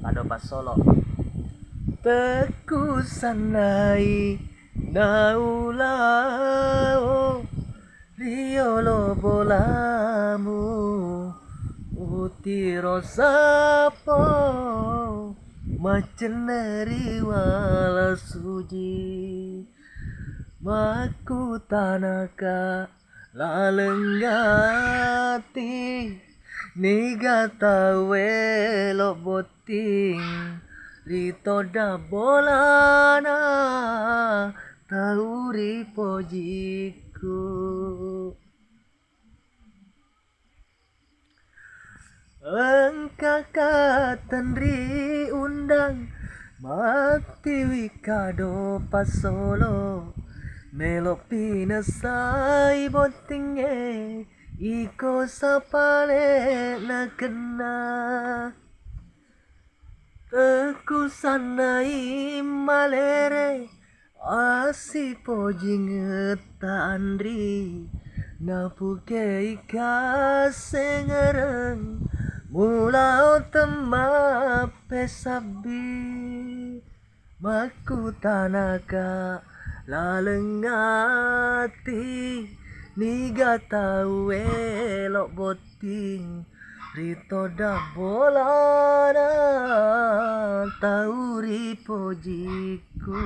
Ado pas solo. Teku sanai naulao riolo bolamu utiro sapo maceneri wala suji maku tanaka lalenggati niga tawe lo boting rito da bolana tauri pojiku engkakatan ri undang mati wikado pasolo melo pinasai bontinge iko sapale na kena teku sanai malere asi pojing tandri napuke ika sengereng mulao tema pesabi maku tanaka lalengati niga tawe elok boting rito da bolana tauri pojiku